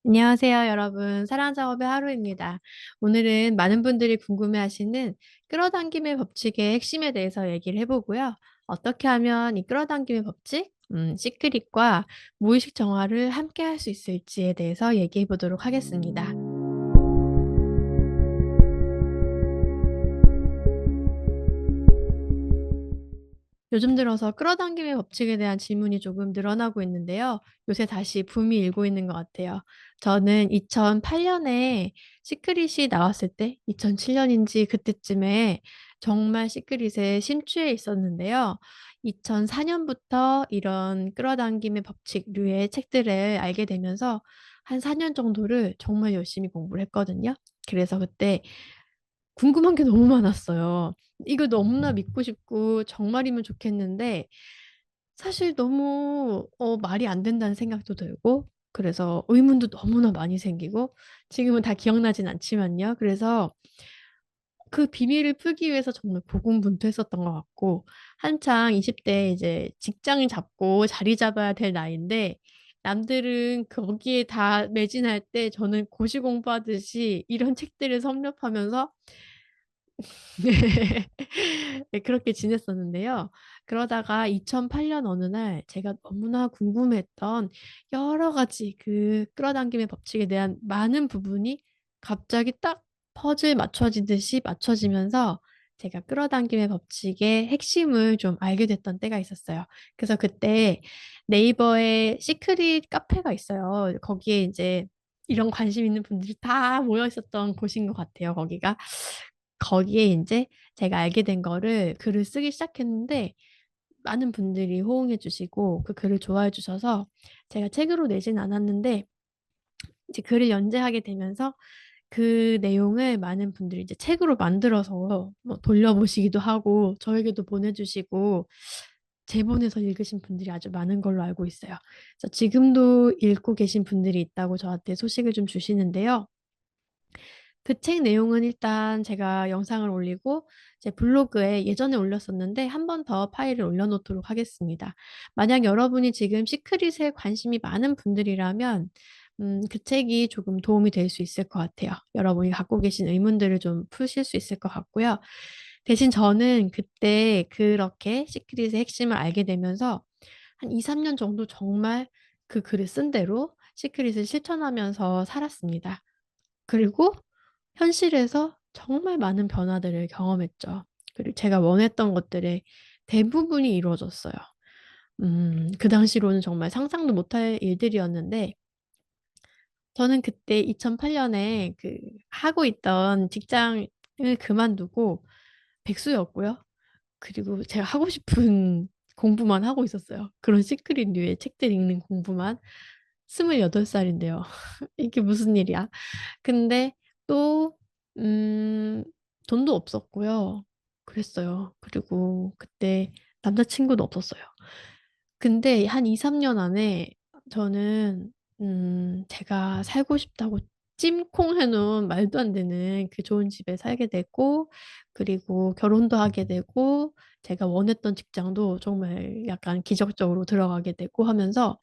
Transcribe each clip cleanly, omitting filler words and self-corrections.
안녕하세요, 여러분. 사랑 작업의 하루입니다. 오늘은 많은 분들이 궁금해하시는 끌어당김의 법칙의 핵심에 대해서 얘기를 해보고요. 어떻게 하면 이 끌어당김의 법칙, 시크릿과 무의식 정화를 함께 할 수 있을지에 대해서 얘기해 보도록 하겠습니다. 요즘 들어서 끌어당김의 법칙에 대한 질문이 조금 늘어나고 있는데요. 요새 다시 붐이 일고 있는 것 같아요. 저는 2008 년에 시크릿이 나왔을 때 2007 년인지 그때쯤에 정말 시크릿에 심취해 있었는데요. 2004 년부터 이런 끌어당김의 법칙류의 책들을 알게 되면서 한 4년 정도를 정말 열심히 공부를 했거든요. 그래서 그때 궁금한 게 너무 많았어요. 이거 너무나 믿고 싶고 정말이면 좋겠는데 사실 너무 말이 안 된다는 생각도 들고 그래서 의문도 너무나 많이 생기고 지금은 다 기억나진 않지만요. 그래서 그 비밀을 풀기 위해서 정말 고군분투했었던 것 같고 한창 20대 이제 직장을 잡고 자리 잡아야 될 나이인데 남들은 거기에 다 매진할 때 저는 고시 공부하듯이 이런 책들을 섭렵하면서 네. 네 그렇게 지냈었는데요. 그러다가 2008년 어느 날 제가 너무나 궁금했던 여러 가지 그 끌어당김의 법칙에 대한 많은 부분이 갑자기 딱 퍼즐 맞춰지듯이 맞춰지면서 제가 끌어당김의 법칙의 핵심을 좀 알게 됐던 때가 있었어요. 그래서 그때 네이버에 시크릿 카페가 있어요. 거기에 인제 이런 관심 있는 분들이 다 모여 있었던 곳인 것 같아요 거기가. 거기에 인제 제가 알게 된 거를 글을 쓰기 시작했는데 많은 분들이 호응해 주시고 그 글을 좋아해 주셔서 제가 책으로 내진 않았는데 이제 글을 연재하게 되면서 그 내용을 많은 분들이 이제 책으로 만들어서 뭐 돌려보시기도 하고 저에게도 보내주시고 제본에서 읽으신 분들이 아주 많은 걸로 알고 있어요. 그래서 지금도 읽고 계신 분들이 있다고 저한테 소식을 좀 주시는데요. 그 책 내용은 일단 제가 영상을 올리고 제 블로그에 예전에 올렸었는데 한 번 더 파일을 올려 놓도록 하겠습니다. 만약 여러분이 지금 시크릿에 관심이 많은 분들이라면 그 책이 조금 도움이 될 수 있을 것 같아요. 여러분이 갖고 계신 의문들을 좀 푸실 수 있을 것 같고요. 대신 저는 그때 그렇게 시크릿의 핵심을 알게 되면서 한 2-3년 정도 정말 그 글을 쓴 대로 시크릿을 실천하면서 살았습니다. 그리고 현실에서 정말 많은 변화들을 경험했죠. 그리고 제가 원했던 것들의 대부분이 이루어졌어요. 그 당시로는 정말 상상도 못할 일들이었는데 저는 그때 2008 년에 그 하고 있던 직장을 그만두고 백수였고요. 그리고 제가 하고 싶은 공부만 하고 있었어요. 그런 시크릿류의 책들 읽는 공부만. 28 살인데요. 이게 무슨 일이야. 근데 또 음 돈도 없었고요. 그랬어요. 그리고 그때 남자 친구도 없었어요. 근데 한 2-3년 안에 저는 제가 살고 싶다고 찜콩해 놓은 말도 안 되는 그 좋은 집에 살게 되고 그리고 결혼도 하게 되고 제가 원했던 직장도 정말 약간 기적적으로 들어가게 되고 하면서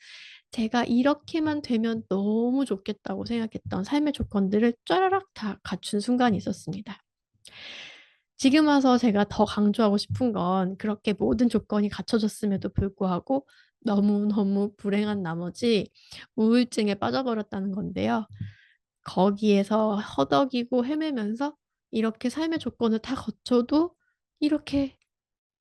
제가 이렇게만 되면 너무 좋겠다고 생각했던 삶의 조건들을 쪼라락 다 갖춘 순간이 있었습니다. 지금 와서 제가 더 강조하고 싶은 건 그렇게 모든 조건이 갖춰졌음에도 불구하고 너무너무 불행한 나머지 우울증에 빠져버렸다는 건데요. 거기에서 허덕이고 헤매면서 이렇게 삶의 조건을 다 갖춰도 이렇게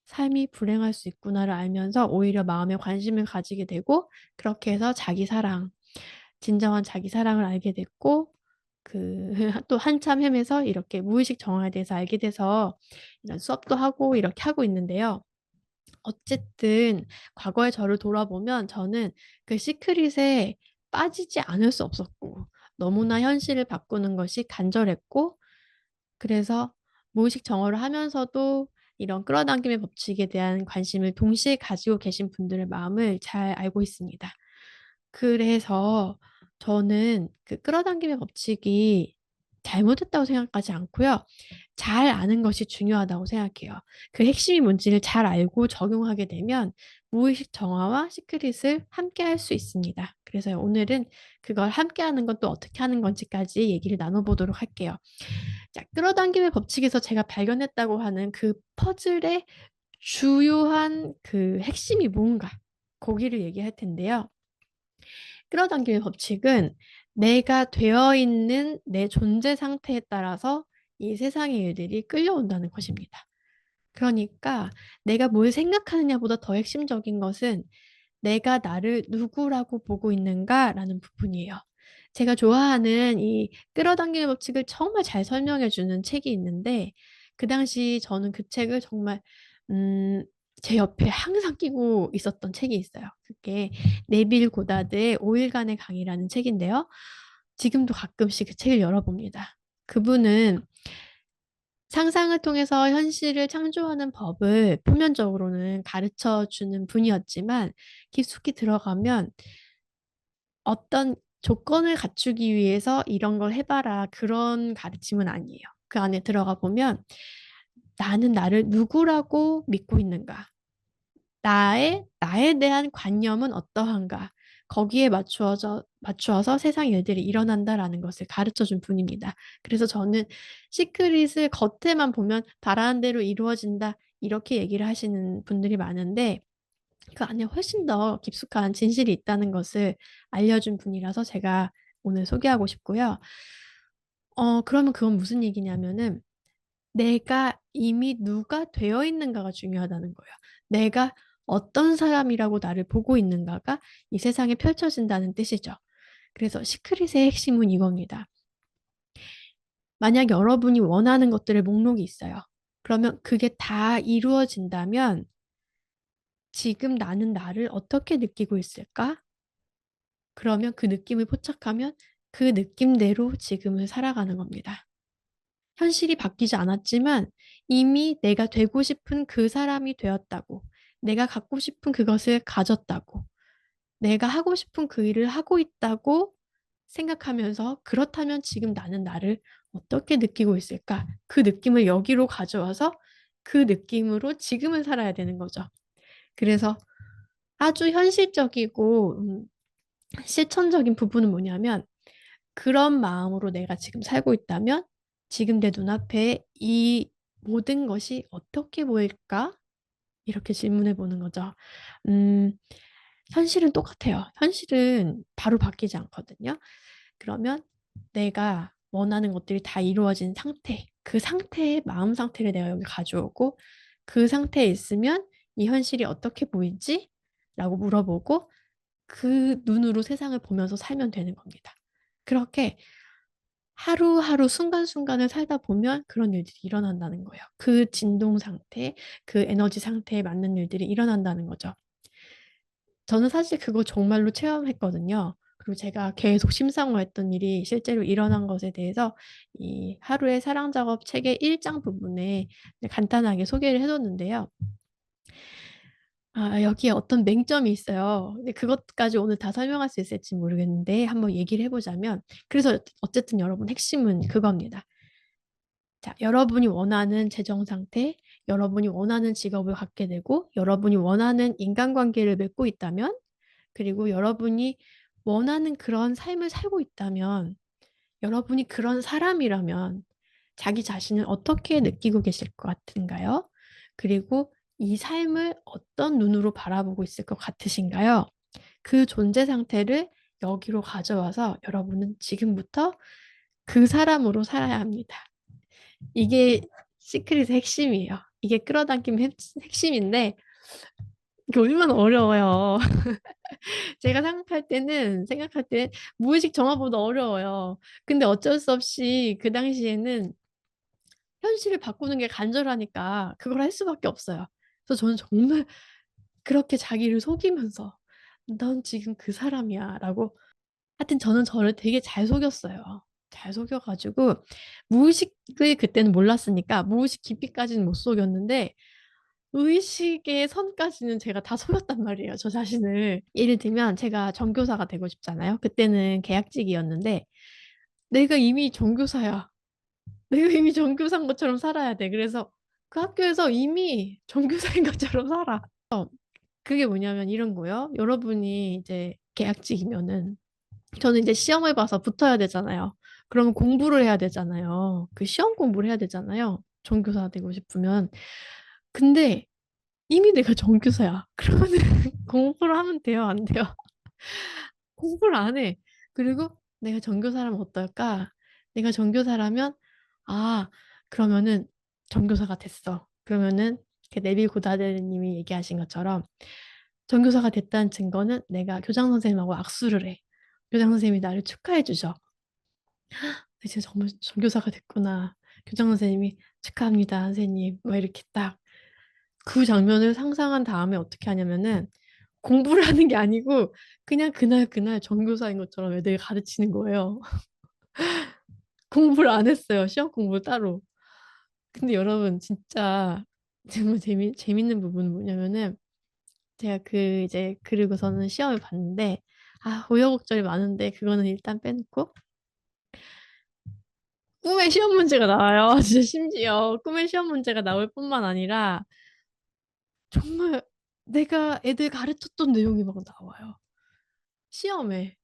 '삶이 불행할 수 있구나.'를 알면서 오히려 마음에 관심을 가지게 되고 그렇게 해서 자기 사랑, 진정한 자기 사랑을 알게 됐고 그 또 한참 헤매서 이렇게 무의식 정화에 대해서 알게 돼서 이런 수업도 하고 이렇게 하고 있는데요. 어쨌든 과거의 저를 돌아보면 저는 그 시크릿에 빠지지 않을 수 없었고 너무나 현실을 바꾸는 것이 간절했고 그래서 무의식 정화를 하면서도 이런 끌어당김의 법칙에 대한 관심을 동시에 가지고 계신 분들의 마음을 잘 알고 있습니다. 그래서 저는 그 끌어당김의 법칙이 잘못했다고 생각하지 않고요. 잘 아는 것이 중요하다고 생각해요. 그 핵심이 뭔지를 잘 알고 적용하게 되면 무의식 정화와 시크릿을 함께 할 수 있습니다. 그래서 오늘은 그걸 함께 하는 건 또 어떻게 하는 건지까지 얘기를 나눠보도록 할게요. 자, 끌어당김의 법칙에서 제가 발견했다고 하는 그 퍼즐의 주요한 그 핵심이 뭔가, 거기를 얘기할 텐데요. 끌어당김의 법칙은 내가 되어 있는 내 존재 상태에 따라서 이 세상의 일들이 끌려온다는 것입니다. 그러니까 내가 뭘 생각하느냐보다 더 핵심적인 것은 내가 나를 누구라고 보고 있는가라는 부분이에요. 제가 좋아하는 이 끌어당김의 법칙을 정말 잘 설명해 주는 책이 있는데 그 당시 저는 그 책을 정말 음 제 옆에 항상 끼고 있었던 책이 있어요. 그게 네빌 고다드의 5일간의 강의라는 책인데요. 지금도 가끔씩 그 책을 열어봅니다. 그분은 상상을 통해서 현실을 창조하는 법을 표면적으로는 가르쳐 주는 분이었지만 깊숙이 들어가면 어떤 조건을 갖추기 위해서 "이런 걸 해 봐라." 그런 가르침은 아니에요. 그 안에 들어가 보면 '나는 나를 누구라고 믿고 있는가? 나에 대한 관념은 어떠한가? 거기에 맞추어서 세상 일들이 일어난다.'라는 것을 가르쳐 준 분입니다. 그래서 저는 시크릿을 겉에만 보면 "바라는 대로 이루어진다." 이렇게 얘기를 하시는 분들이 많은데 그 안에 훨씬 더 깊숙한 진실이 있다는 것을 알려준 분이라서 제가 오늘 소개하고 싶고요. 그러면 그건 무슨 얘기냐면은 내가 이미 누가 되어 있는가가 중요하다는 거예요. 내가 어떤 사람이라고 나를 보고 있는가가 이 세상에 펼쳐진다는 뜻이죠. 그래서 시크릿의 핵심은 이겁니다. 만약 여러분이 원하는 것들의 목록이 있어요. 그러면 그게 다 이루어진다면 '지금 나는 나를 어떻게 느끼고 있을까?' 그러면 그 느낌을 포착하면 그 느낌대로 지금을 살아가는 겁니다. 현실이 바뀌지 않았지만 이미 내가 되고 싶은 그 사람이 되었다고, 내가 갖고 싶은 그것을 가졌다고, 내가 하고 싶은 그 일을 하고 있다고 생각하면서 '그렇다면 지금 나는 나를 어떻게 느끼고 있을까?' 그 느낌을 여기로 가져와서 그 느낌으로 지금을 살아야 되는 거죠. 그래서 아주 현실적이고 실천적인 부분은 뭐냐면 그런 마음으로 내가 지금 살고 있다면 '지금 내 눈앞에 이 모든 것이 어떻게 보일까?' 이렇게 질문해 보는 거죠. 음 현실은 똑같아요. 현실은 바로 바뀌지 않거든요. 그러면 내가 원하는 것들이 다 이루어진 상태, 그 상태의 마음 상태를 내가 여기 가져오고 그 상태에 있으면 '이 현실이 어떻게 보이지?'라고 물어보고 그 눈으로 세상을 보면서 살면 되는 겁니다. 그렇게 하루하루 순간순간을 살다 보면 그런 일들이 일어난다는 거예요. 그 진동 상태, 그 에너지 상태에 맞는 일들이 일어난다는 거죠. 저는 사실 그거 정말로 체험했거든요. 그리고 제가 계속 심상화했던 일이 실제로 일어난 것에 대해서 이 하루의 사랑 작업 책의 1장 부분에 간단하게 소개를 해 뒀는데요. 여기에 어떤 맹점이 있어요. 근데 그것까지 오늘 다 설명할 수 있을지 모르겠는데 한번 얘기를 해 보자면 그래서 어쨌든 여러분 핵심은 그겁니다. 자, 여러분이 원하는 재정 상태, 여러분이 원하는 직업을 갖게 되고 여러분이 원하는 인간관계를 맺고 있다면 그리고 여러분이 원하는 그런 삶을 살고 있다면 여러분이 그런 사람이라면 자기 자신을 어떻게 느끼고 계실 것 같은가요? 그리고 이 삶을 어떤 눈으로 바라보고 있을 것 같으신가요? 그 존재 상태를 여기로 가져와서 여러분은 지금부터 그 사람으로 살아야 합니다. 이게 시크릿의 핵심이에요. 이게 끌어당김 핵심인데 이게 얼마나 어려워요. 제가 생각할 때 무의식 정화보다 어려워요. 근데 어쩔 수 없이 그 당시에는 현실을 바꾸는 게 간절하니까 그걸 할 수밖에 없어요. 그래서 저는 정말 그렇게 자기를 속이면서 '넌 지금 그 사람이야.'라고 하여튼 저는 저를 되게 잘 속였어요. 잘 속여 가지고 무의식을 그때는 몰랐으니까 무의식 깊이까지는 못 속였는데 의식의 선까지는 제가 다 속였단 말이에요, 저 자신을. 예를 들면 제가 전교사가 되고 싶잖아요. 그때는 계약직이었는데 '내가 이미 전교사야. 내가 이미 전교사인 것처럼 살아야 돼. 그래서 그 학교에서 이미 전교사인 것처럼 살아. 그게 뭐냐면 이런 거예요. 여러분이 이제 계약직이면은 저는 이제 시험을 봐서 붙어야 되잖아요. 그러면 공부를 해야 되잖아요. 그 시험 공부를 해야 되잖아요. 전교사 되고 싶으면. 근데 이미 내가 전교사야. 그러면은 공부를 하면 돼요, 안 돼요? 공부를 안 해. 그리고 내가 전교사라면 어떨까? 내가 전교사라면 아, 그러면은 전교사가 됐어. 그러면은 네빌 고다르님이 얘기하신 것처럼 전교사가 됐다는 증거는 내가 교장 선생님하고 악수를 해. 교장 선생님이 나를 축하해 주셔. 이제 정말 전교사가 됐구나. 교장 선생님이 축하합니다, 선생님. 뭐 이렇게 딱 그 장면을 상상한 다음에 어떻게 하냐면은 공부를 하는 게 아니고 그냥 그날 그날 전교사인 것처럼 애들 가르치는 거예요. 공부를 안 했어요. 시험 공부 따로. 근데 여러분 진짜 정말 재밌는 부분은 뭐냐면은 제가 그 이제 그리고서는 시험을 봤는데 우여곡절이 많은데 그거는 일단 빼놓고 꿈의 시험 문제가 나와요. 진짜 심지어 꿈의 시험 문제가 나올 뿐만 아니라 정말 내가 애들 가르쳤던 내용이 막 나와요. 시험에.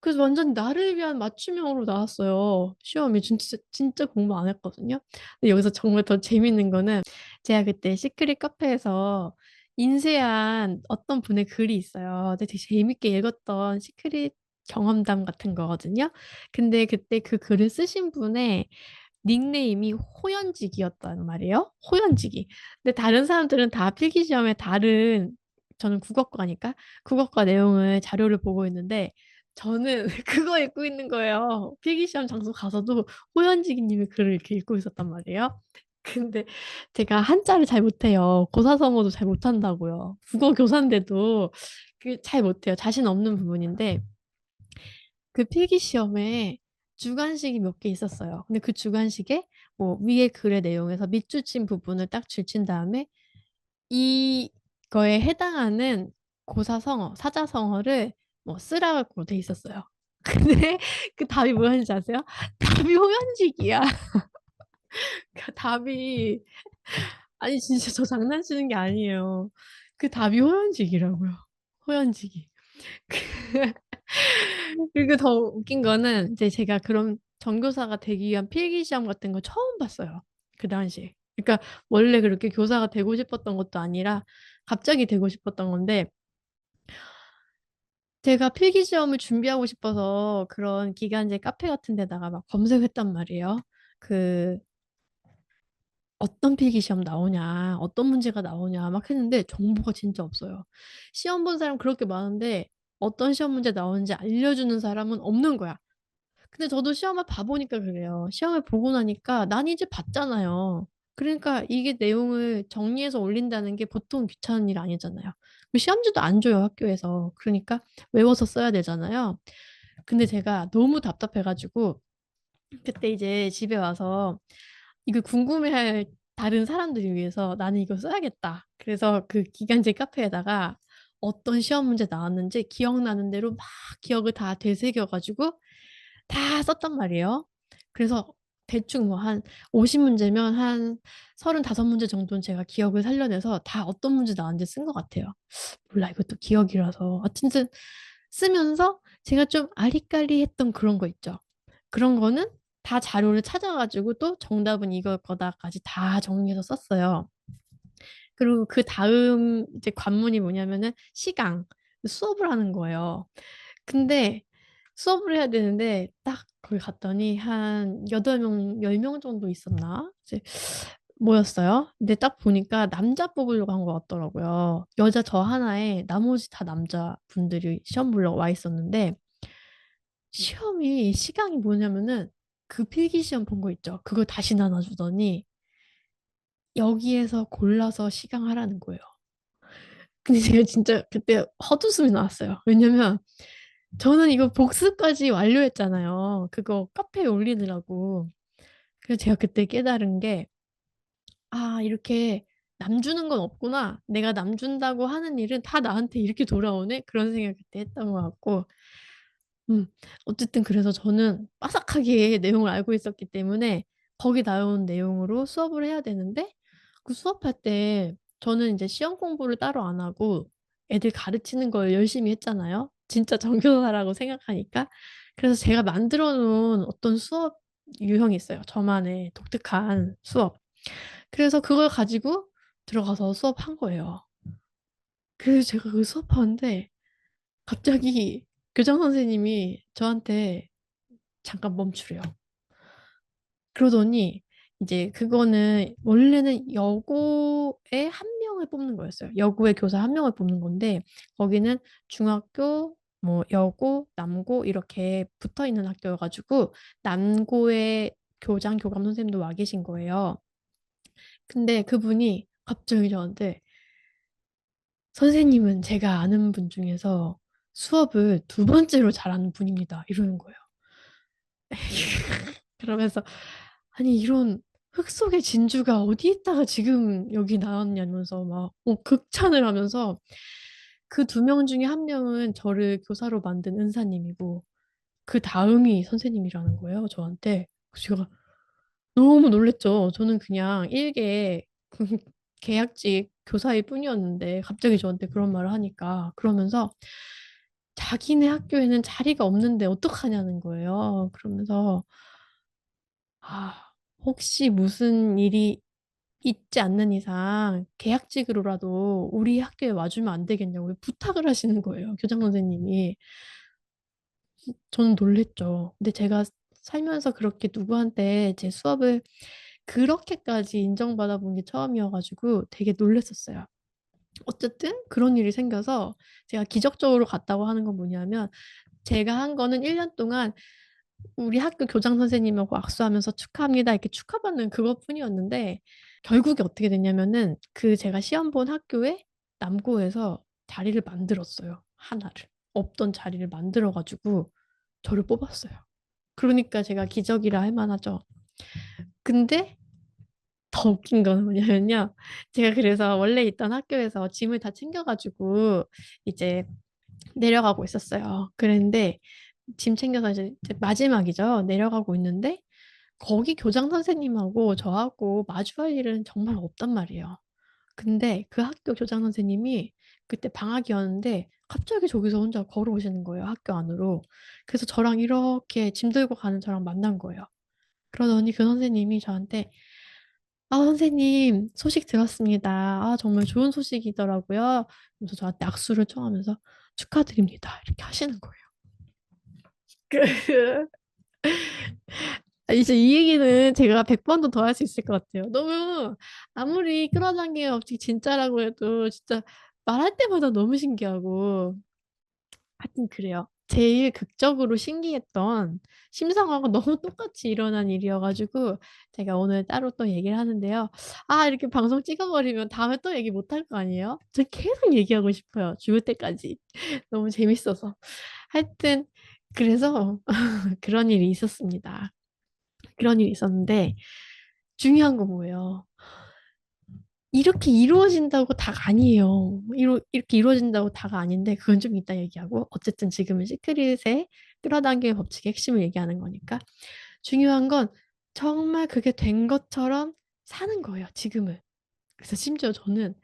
그래서 완전 나를 위한 맞춤형으로 나왔어요. 시험이 진짜 공부 안 했거든요. 근데 여기서 정말 더 재밌는 거는 제가 그때 시크릿 카페에서 인쇄한 어떤 분의 글이 있어요. 근데 되게 재밌게 읽었던 시크릿 경험담 같은 거거든요. 근데 그때 그 글을 쓰신 분의 닉네임이 호연직이었단 말이에요. 호연직이. 근데 다른 사람들은 다 필기시험에 다른 저는 국어과니까 국어과 내용을 자료를 보고 있는데 저는 그거 읽고 있는 거예요. 필기시험 장소 가서도 호연지기님의 글을 이렇게 읽고 있었단 말이에요. 근데 제가 한자를 잘 못해요. 고사성어도 잘 못한다고요. 국어 교사인데도 그 잘 못해요. 자신 없는 부분인데 그 필기시험에 주관식이 몇 개 있었어요. 근데 그 주관식에 뭐 위에 글의 내용에서 밑줄친 부분을 딱 줄친 다음에 이거에 해당하는 고사성어, 사자성어를 뭐 쓰라고 돼 있었어요. 근데 그 답이 뭐였는지 아세요? 답이 호연직이야. 그 답이 아니 진짜 저 장난치는 게 아니에요. 그 답이 호연직이라고요. 호연직이. 그리고 더 웃긴 거는 이제 제가 그런 전교사가 되기 위한 필기시험 같은 거 처음 봤어요. 그 당시에. 그러니까 원래 그렇게 교사가 되고 싶었던 것도 아니라 갑자기 되고 싶었던 건데 제가 필기시험을 준비하고 싶어서 그런 기간제 카페 같은 데다가 막 검색했단 말이에요. 그 어떤 필기시험 나오냐, 어떤 문제가 나오냐 막 했는데 정보가 진짜 없어요. 시험 본 사람 그렇게 많은데 어떤 시험 문제 나오는지 알려주는 사람은 없는 거야. 근데 저도 시험을 봐보니까 그래요. 시험을 보고 나니까 난 이제 봤잖아요. 그러니까 이게 내용을 정리해서 올린다는 게 보통 귀찮은 일 아니잖아요. 시험지도 안 줘요, 학교에서. 그러니까 외워서 써야 되잖아요. 근데 제가 너무 답답해가지고 그때 이제 집에 와서 이거 궁금해할 다른 사람들을 위해서 나는 이거 써야겠다. 그래서 그 기간제 카페에다가 어떤 시험 문제 나왔는지 기억나는 대로 막 기억을 다 되새겨가지고 다 썼단 말이에요. 그래서 대충 뭐 한 50문제면 한 35문제 정도는 제가 기억을 살려내서 다 어떤 문제 나왔는지 쓴 것 같아요. 몰라, 이것도 기억이라서. 어쨌든 쓰면서 제가 좀 아리까리했던 그런 거 있죠. 그런 거는 다 자료를 찾아가지고 또 정답은 이걸 거다까지 다 정리해서 썼어요. 그리고 그 다음 이제 관문이 뭐냐면은 시강, 수업을 하는 거예요. 근데 수업을 해야 되는데 딱 거기 갔더니 한 8명, 10명 정도 있었나? 이제 모였어요. 근데 딱 보니까 남자 뽑으려고 한 것 같더라고요. 여자 저 하나에 나머지 다 남자분들이 시험 보려고 와 있었는데 시험이 시강이 뭐냐면은 그 필기시험 본 거 있죠. 그걸 다시 나눠주더니 여기에서 골라서 시강하라는 거예요. 근데 제가 진짜 그때 헛웃음이 나왔어요. 왜냐면 저는 이거 복습까지 완료했잖아요. 그거 카페에 올리느라고. 그래서 제가 그때 깨달은 게, 이렇게 남 주는 건 없구나. 내가 남 준다고 하는 일은 다 나한테 이렇게 돌아오네? 그런 생각 그때 했던 것 같고. 음, 어쨌든 그래서 저는 빠삭하게 내용을 알고 있었기 때문에 거기 나온 내용으로 수업을 해야 되는데 그 수업할 때 저는 이제 시험 공부를 따로 안 하고 애들 가르치는 걸 열심히 했잖아요. 진짜 정교사라고 생각하니까. 그래서 제가 만들어 놓은 어떤 수업 유형이 있어요. 저만의 독특한 수업. 그래서 그걸 가지고 들어가서 수업한 거예요. 그래서 제가 그 수업하는데 갑자기 교장 선생님이 저한테 잠깐 멈추래요. 그러더니 이제 그거는 원래는 여고에 한 명을 뽑는 거였어요. 여고의 교사 한 명을 뽑는 건데 거기는 중학교, 뭐 여고, 남고 이렇게 붙어 있는 학교여가지고 남고의 교장, 교감 선생님도 와 계신 거예요. 근데 그분이 갑자기 저한테 선생님은 제가 아는 분 중에서 수업을 두 번째로 잘하는 분입니다. 이러는 거예요. 그러면서 아니 이런 흙 속의 진주가 어디 있다가 지금 여기 나왔냐면서 막 극찬을 하면서 그 두 명 중에 한 명은 저를 교사로 만든 은사님이고 그 다음이 선생님이라는 거예요, 저한테. 그래서 제가 너무 놀랬죠. 저는 그냥 일개 계약직 교사일 뿐이었는데 갑자기 저한테 그런 말을 하니까 그러면서 자기네 학교에는 자리가 없는데 어떡하냐는 거예요. 그러면서 아, 혹시 무슨 일이 있지 않는 이상 계약직으로라도 우리 학교에 와주면 안 되겠냐고 부탁을 하시는 거예요, 교장 선생님이. 저는 놀랬죠. 근데 제가 살면서 그렇게 누구한테 제 수업을 그렇게까지 인정받아 본 게 처음이어가지고 되게 놀랬었어요. 어쨌든 그런 일이 생겨서 제가 기적적으로 갔다고 하는 건 뭐냐면 제가 한 거는 1년 동안 우리 학교 교장 선생님하고 악수하면서 축하합니다. 이렇게 축하받는 그것뿐이었는데 결국에 어떻게 됐냐면은 그 제가 시험 본 학교에 남고에서 자리를 만들었어요. 하나를. 없던 자리를 만들어가지고 저를 뽑았어요. 그러니까 제가 기적이라 할 만하죠. 근데 더 웃긴 건 뭐냐면요. 제가 그래서 원래 있던 학교에서 짐을 다 챙겨가지고 이제 내려가고 있었어요. 그런데 짐 챙겨서 이제 마지막이죠. 내려가고 있는데 거기 교장 선생님하고 저하고 마주할 일은 정말 없단 말이에요. 근데 그 학교 교장 선생님이 그때 방학이었는데 갑자기 저기서 혼자 걸어오시는 거예요. 학교 안으로. 그래서 저랑 이렇게 짐 들고 가는 저랑 만난 거예요. 그러더니 그 선생님이 저한테 아, 선생님, 소식 들었습니다. 아, 정말 좋은 소식이더라고요. 그래서 저한테 악수를 청하면서 축하드립니다. 이렇게 하시는 거예요. 그, 이제 이 얘기는 제가 100번도 더 할 수 있을 것 같아요. 너무 아무리 끌어당김 없이 진짜라고 해도 진짜 말할 때마다 너무 신기하고 하여튼 그래요. 제일 극적으로 신기했던 심상하고 너무 똑같이 일어난 일이어가지고 제가 오늘 따로 또 얘기를 하는데요. 아, 이렇게 방송 찍어버리면 다음에 또 얘기 못 할 거 아니에요? 저 계속 얘기하고 싶어요. 죽을 때까지. 너무 재밌어서. 하여튼 그래서 그런 일이 있었습니다. 그런 일이 있었는데 중요한 건 뭐예요? 이렇게 이루어진다고 다가 아니에요. 이렇게 이루어진다고 다가 아닌데 그건 좀 이따 얘기하고 어쨌든 지금은 시크릿의 끌어당김의 법칙의 핵심을 얘기하는 거니까 중요한 건 정말 그게 된 것처럼 사는 거예요. 지금은. 그래서 심지어 저는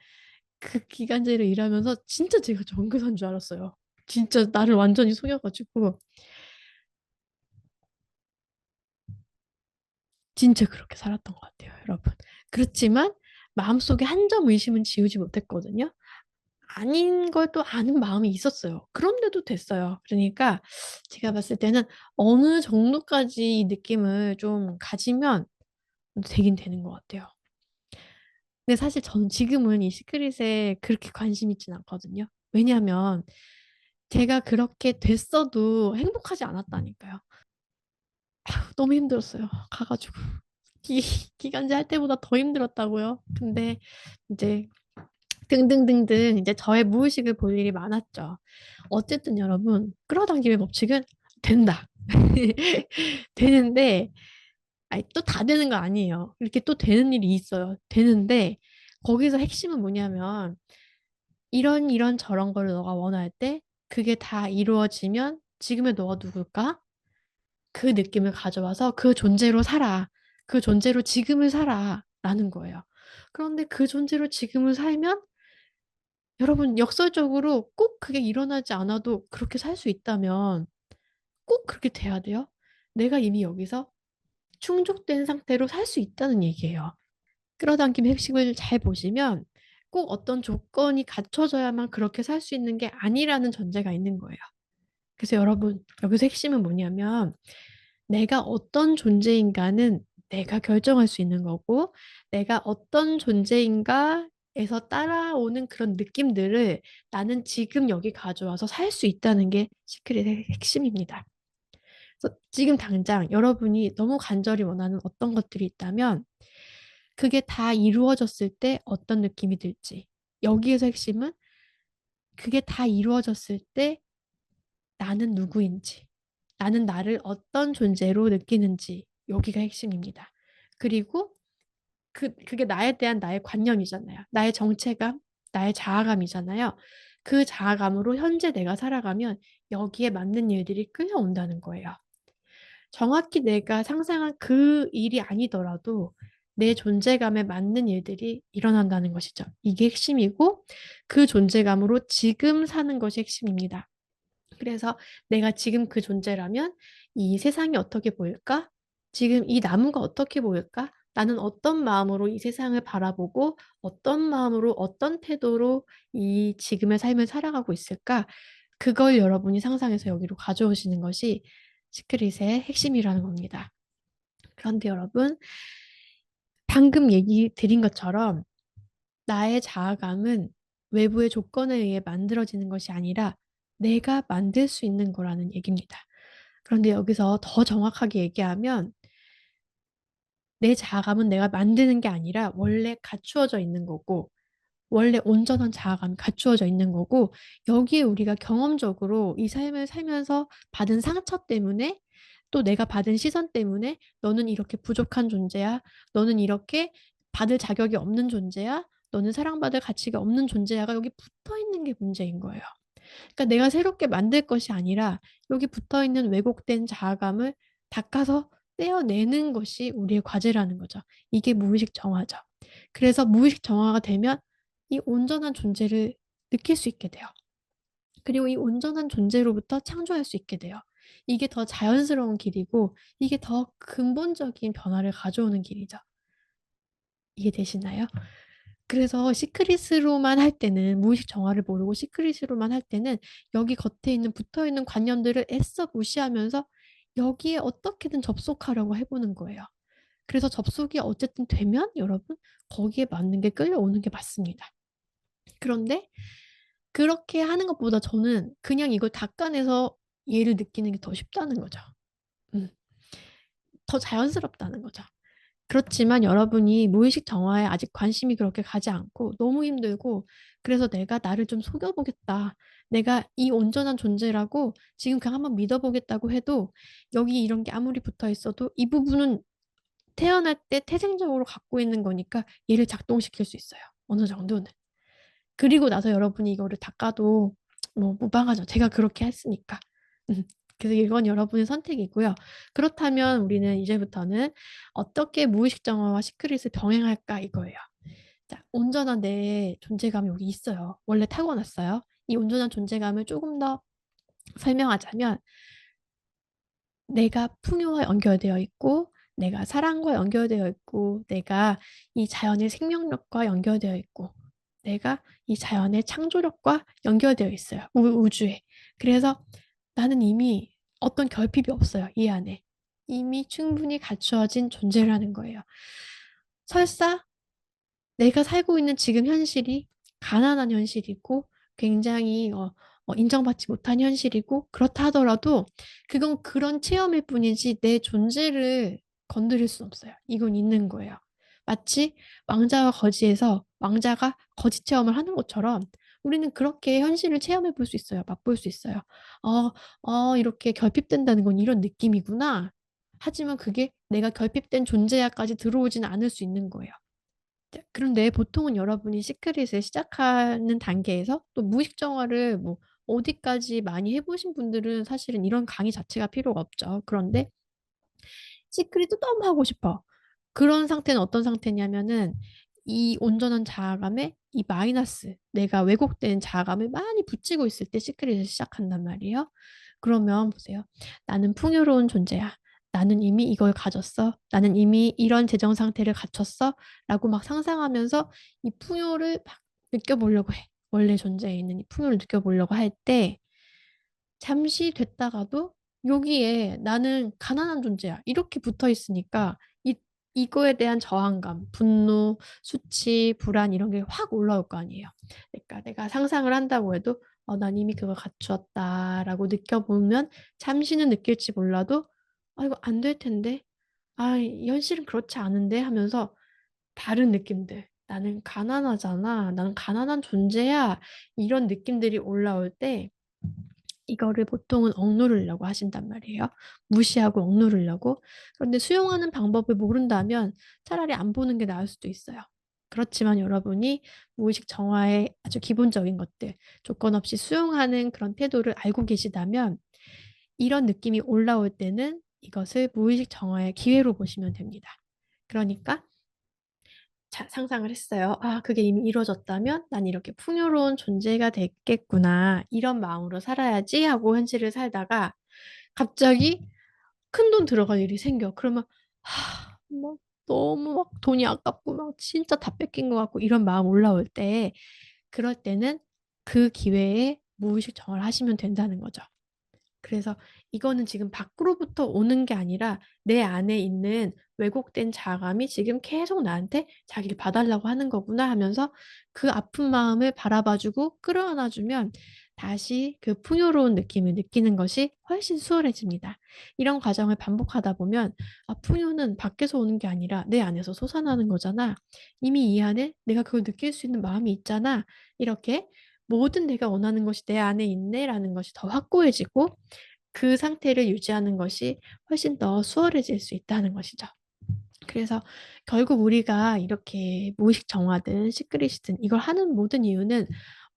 그 기간제를 일하면서 진짜 제가 정교사인 줄 알았어요. 진짜 나를 완전히 속여가지고 진짜 그렇게 살았던 것 같아요, 여러분. 그렇지만 마음속에 한 점 의심은 지우지 못했거든요. 아닌 걸 또 아는 마음이 있었어요. 그런데도 됐어요. 그러니까 제가 봤을 때는 어느 정도까지 이 느낌을 좀 가지면 되긴 되는 것 같아요. 근데 사실 저는 지금은 이 시크릿에 그렇게 관심 있진 않거든요. 왜냐하면 제가 그렇게 됐어도 행복하지 않았다니까요. 너무 힘들었어요. 가가지고. 기, 기간제 할 때보다 더 힘들었다고요. 근데 이제 등등등등 이제 저의 무의식을 볼 일이 많았죠. 어쨌든 여러분, 끌어당김의 법칙은 된다. 되는데, 아니, 또 다 되는 거 아니에요. 이렇게 또 되는 일이 있어요. 되는데, 거기서 핵심은 뭐냐면, 이런 저런 거를 너가 원할 때, 그게 다 이루어지면, 지금의 너가 누굴까? 그 느낌을 가져와서 그 존재로 살아. 그 존재로 지금을 살아.'라는 거예요. 그런데 그 존재로 지금을 살면 여러분 역설적으로 꼭 그게 일어나지 않아도 그렇게 살 수 있다면 꼭 그렇게 돼야 돼요? 내가 이미 여기서 충족된 상태로 살 수 있다는 얘기예요. 끌어당김의 핵심을 잘 보시면 꼭 어떤 조건이 갖춰져야만 그렇게 살 수 있는 게 아니라는 전제가 있는 거예요. 그래서 여러분 여기서 핵심은 뭐냐면 내가 어떤 존재인가는 내가 결정할 수 있는 거고 내가 어떤 존재인가에서 따라오는 그런 느낌들을 나는 지금 여기 가져와서 살 수 있다는 게 시크릿의 핵심입니다. 그래서 지금 당장 여러분이 너무 간절히 원하는 어떤 것들이 있다면 그게 다 이루어졌을 때 어떤 느낌이 들지. 여기에서 핵심은 그게 다 이루어졌을 때 나는 누구인지, 나는 나를 어떤 존재로 느끼는지 여기가 핵심입니다. 그리고 그게 나에 대한 나의 관념이잖아요. 나의 정체감, 나의 자아감이잖아요. 그 자아감으로 현재 내가 살아가면 여기에 맞는 일들이 끌려온다는 거예요. 정확히 내가 상상한 그 일이 아니더라도 내 존재감에 맞는 일들이 일어난다는 것이죠. 이게 핵심이고 그 존재감으로 지금 사는 것이 핵심입니다. 그래서 내가 지금 그 존재라면 이 세상이 어떻게 보일까? 지금 이 나무가 어떻게 보일까? 나는 어떤 마음으로 이 세상을 바라보고 어떤 마음으로 어떤 태도로 이 지금의 삶을 살아가고 있을까? 그걸 여러분이 상상해서 여기로 가져오시는 것이 시크릿의 핵심이라는 겁니다. 그런데 여러분, 방금 얘기 드린 것처럼 나의 자아감은 외부의 조건에 의해 만들어지는 것이 아니라 내가 만들 수 있는 거라는 얘기입니다. 그런데 여기서 더 정확하게 얘기하면 내 자아감은 내가 만드는 게 아니라 원래 갖추어져 있는 거고 원래 온전한 자아감이 갖추어져 있는 거고 여기에 우리가 경험적으로 이 삶을 살면서 받은 상처 때문에 또 내가 받은 시선 때문에 너는 이렇게 부족한 존재야. 너는 이렇게 받을 자격이 없는 존재야. 너는 사랑받을 가치가 없는 존재야가 여기 붙어 있는 게 문제인 거예요. 그러니까 내가 새롭게 만들 것이 아니라 여기 붙어 있는 왜곡된 자아감을 닦아서 떼어내는 것이 우리의 과제라는 거죠. 이게 무의식 정화죠. 그래서 무의식 정화가 되면 이 온전한 존재를 느낄 수 있게 돼요. 그리고 이 온전한 존재로부터 창조할 수 있게 돼요. 이게 더 자연스러운 길이고 이게 더 근본적인 변화를 가져오는 길이죠. 이해되시나요? 그래서 시크릿으로만 할 때는 무의식 정화를 모르고 시크릿으로만 할 때는 여기 겉에 있는 붙어 있는 관념들을 애써 무시하면서 여기에 어떻게든 접속하려고 해 보는 거예요. 그래서 접속이 어쨌든 되면 여러분 거기에 맞는 게 끌려오는 게 맞습니다. 그런데 그렇게 하는 것보다 저는 그냥 이걸 닦아내서 얘를 느끼는 게 더 쉽다는 거죠. 음. 더 자연스럽다는 거죠. 그렇지만 여러분이 무의식 정화에 아직 관심이 그렇게 가지 않고 너무 힘들고 그래서 '내가 나를 좀 속여 보겠다. 내가 이 온전한 존재라고 지금 그냥 한번 믿어 보겠다고 해도 여기 이런 게 아무리 붙어 있어도 이 부분은 태어날 때 태생적으로 갖고 있는 거니까 얘를 작동시킬 수 있어요, 어느 정도는. 그리고 나서 여러분이 이거를 닦아도 뭐 무방하죠. 제가 그렇게 했으니까. 음. 그래서 이건 여러분의 선택이고요. 그렇다면 우리는 이제부터는 '어떻게 무의식 정화와 시크릿을 병행할까?' 이거예요. 자, 온전한 내 존재감이 여기 있어요. 원래 타고났어요. 이 온전한 존재감을 조금 더 설명하자면 내가 풍요와 연결되어 있고 내가 사랑과 연결되어 있고 내가 이 자연의 생명력과 연결되어 있고 내가 이 자연의 창조력과 연결되어 있어요. 우주에. 그래서 나는 이미 어떤 결핍이 없어요, 이 안에. 이미 충분히 갖추어진 존재라는 거예요. 설사 내가 살고 있는 지금 현실이 가난한 현실이고 굉장히 인정받지 못한 현실이고 그렇다 하더라도 그건 그런 체험일 뿐이지 내 존재를 건드릴 수 없어요. 이건 있는 거예요. 마치 왕자와 거지에서 왕자가 거지 체험을 하는 것처럼 우리는 그렇게 현실을 체험해 볼 수 있어요. 맛볼 수 있어요. '어 이렇게 결핍된다는 건 이런 느낌이구나.' 하지만 그게 '내가 결핍된 존재야.'까지 들어오지는 않을 수 있는 거예요. 네. 그런데 보통은 여러분이 시크릿을 시작하는 단계에서 또 무의식 정화를 뭐 어디까지 많이 해 보신 분들은 사실은 이런 강의 자체가 필요가 없죠. 그런데 시크릿도 너무 하고 싶어. 그런 상태는 어떤 상태냐면은 이 온전한 자아감에 이 마이너스, 내가 왜곡된 자아감을 많이 붙이고 있을 때 시크릿을 시작한단 말이에요. 그러면 보세요. 나는 풍요로운 존재야. 나는 이미 이걸 가졌어. 나는 이미 이런 재정 상태를 갖췄어. 라고 막 상상하면서 이 풍요를 막 느껴보려고 해. 원래 존재에 있는 이 풍요를 느껴보려고 할 때 잠시 됐다가도 여기에 나는 가난한 존재야. 이렇게 붙어 있으니까 이거에 대한 저항감, 분노, 수치, 불안 이런 게 확 올라올 거 아니에요. 그러니까 내가 상상을 한다고 해도 난 이미 그걸 갖추었다라고 느껴보면 잠시는 느낄지 몰라도 이거 안 될 텐데. 이 현실은 그렇지 않은데 하면서 다른 느낌들. 나는 가난하잖아. 나는 가난한 존재야. 이런 느낌들이 올라올 때 이거를 보통은 억누르려고 하신단 말이에요. 무시하고 억누르려고. 그런데 수용하는 방법을 모른다면 차라리 안 보는 게 나을 수도 있어요. 그렇지만 여러분이 무의식 정화의 아주 기본적인 것들, 조건 없이 수용하는 그런 태도를 알고 계시다면 이런 느낌이 올라올 때는 이것을 무의식 정화의 기회로 보시면 됩니다. 그러니까 상상을 했어요. 그게 이미 이루어졌다면 난 이렇게 풍요로운 존재가 됐겠구나. 이런 마음으로 살아야지 하고 현실을 살다가 갑자기 큰돈 들어갈 일이 생겨. 그러면 막 너무 막 돈이 아깝고 막 진짜 다 뺏긴 것 같고 이런 마음 올라올 때 그럴 때는 그 기회에 무의식 정화를 하시면 된다는 거죠. 그래서 이거는 지금 밖으로부터 오는 게 아니라 내 안에 있는 왜곡된 자아감이 지금 계속 나한테 자기를 봐달라고 하는 거구나 하면서 그 아픈 마음을 바라봐주고 끌어안아주면 다시 그 풍요로운 느낌을 느끼는 것이 훨씬 수월해집니다. 이런 과정을 반복하다 보면 풍요는 밖에서 오는 게 아니라 내 안에서 솟아나는 거잖아. 이미 이 안에 내가 그걸 느낄 수 있는 마음이 있잖아. 이렇게 모든 내가 원하는 것이 내 안에 있네라는 것이 더 확고해지고 그 상태를 유지하는 것이 훨씬 더 수월해질 수 있다는 것이죠. 그래서 결국 우리가 이렇게 무의식 정화든 시크릿이든 이걸 하는 모든 이유는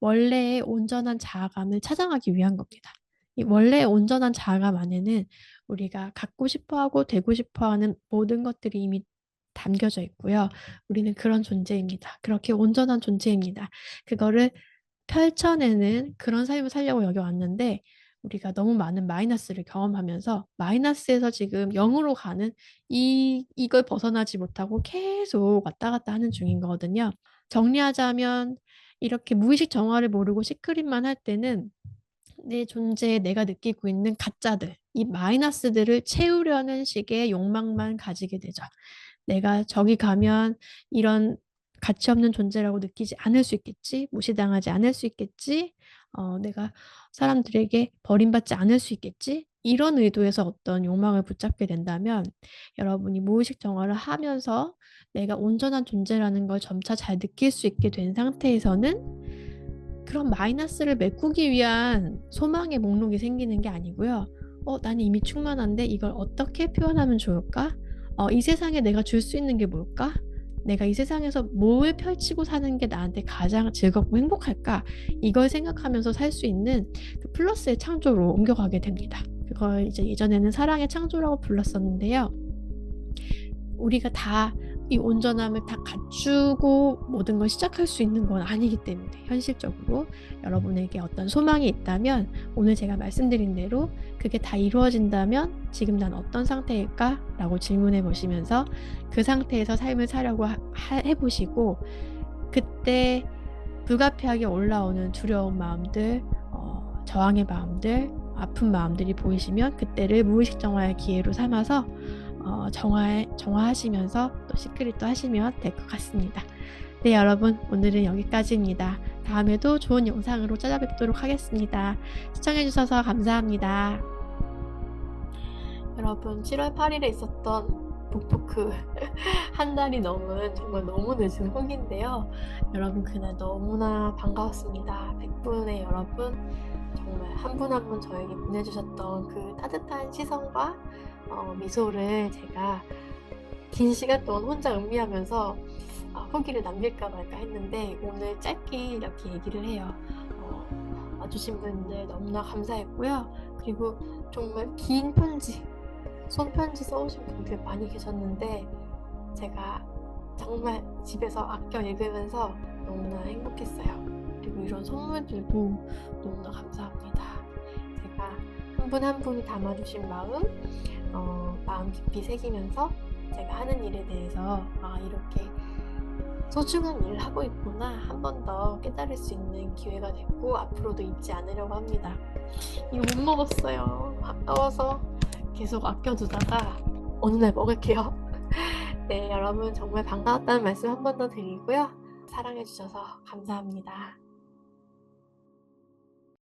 원래의 온전한 자아감을 찾아가기 위한 겁니다. 이 원래의 온전한 자아감 안에는 우리가 갖고 싶어하고 되고 싶어하는 모든 것들이 이미 담겨져 있고요. 우리는 그런 존재입니다. 그렇게 온전한 존재입니다. 그거를 펼쳐내는 그런 삶을 살려고 여기 왔는데 우리가 너무 많은 마이너스를 경험하면서 마이너스에서 지금 0으로 가는 이걸 벗어나지 못하고 계속 왔다 갔다 하는 중인 거거든요. 정리하자면 이렇게 무의식 정화를 모르고 시크릿만 할 때는 내 존재에 내가 느끼고 있는 가짜들, 이 마이너스들을 채우려는 식의 욕망만 가지게 되죠. 내가 저기 가면 이런 가치 없는 존재라고 느끼지 않을 수 있겠지? 무시당하지 않을 수 있겠지? 내가 사람들에게 버림받지 않을 수 있겠지? 이런 의도에서 어떤 욕망을 붙잡게 된다면 여러분이 무의식 정화를 하면서 내가 온전한 존재라는 걸 점차 잘 느낄 수 있게 된 상태에서는 그런 마이너스를 메꾸기 위한 소망의 목록이 생기는 게 아니고요. 나는 이미 충만한데 이걸 어떻게 표현하면 좋을까? 이 세상에 내가 줄 수 있는 게 뭘까? 내가 이 세상에서 뭘 펼치고 사는 게 나한테 가장 즐겁고 행복할까? 이걸 생각하면서 살 수 있는 그 플러스의 창조로 옮겨가게 됩니다. 그걸 이제 예전에는 사랑의 창조라고 불렀었는데요. 우리가 다 이 온전함을 다 갖추고 모든 걸 시작할 수 있는 건 아니기 때문에 현실적으로 여러분에게 어떤 소망이 있다면 오늘 제가 말씀드린 대로 그게 다 이루어진다면 지금 난 어떤 상태일까? 라고 질문해 보시면서 그 상태에서 삶을 살려고 해보시고 그때 불가피하게 올라오는 두려운 마음들, 저항의 마음들, 아픈 마음들이 보이시면 그때를 무의식 정화의 기회로 삼아서 정화하시면서 또 시크릿도 하시면 될 것 같습니다. 네, 여러분 오늘은 여기까지입니다. 다음에도 좋은 영상으로 찾아뵙도록 하겠습니다. 시청해주셔서 감사합니다. 여러분 7월 8일에 있었던 북토크 한 달이 넘은 정말 너무 늦은 후기인데요. 여러분 그날 너무나 반가웠습니다. 100분의 여러분 정말 한 분 한 분 저에게 보내주셨던 그 따뜻한 시선과 미소를 제가 긴 시간 동안 혼자 음미하면서 후기를 남길까 말까 했는데 오늘 짧게 이렇게 얘기를 해요. 와주신 분들 너무나 감사했고요. 그리고 정말 긴 편지, 손편지 써오신 분들 많이 계셨는데 제가 정말 집에서 아껴 읽으면서 너무나 행복했어요. 그리고 이런 선물들도 너무나 감사합니다. 제가 한 분 한 분이 담아 주신 마음, 마음 깊이 새기면서 제가 하는 일에 대해서 '아 이렇게 소중한 일을 하고 있구나.' 한 번 더 깨달을 수 있는 기회가 됐고 앞으로도 잊지 않으려고 합니다. 이거 못 먹었어요. 아까워서 계속 아껴 두다가 어느 날 먹을게요. 네, 여러분 정말 반가웠다는 말씀 한 번 더 드리고요. 사랑해 주셔서 감사합니다.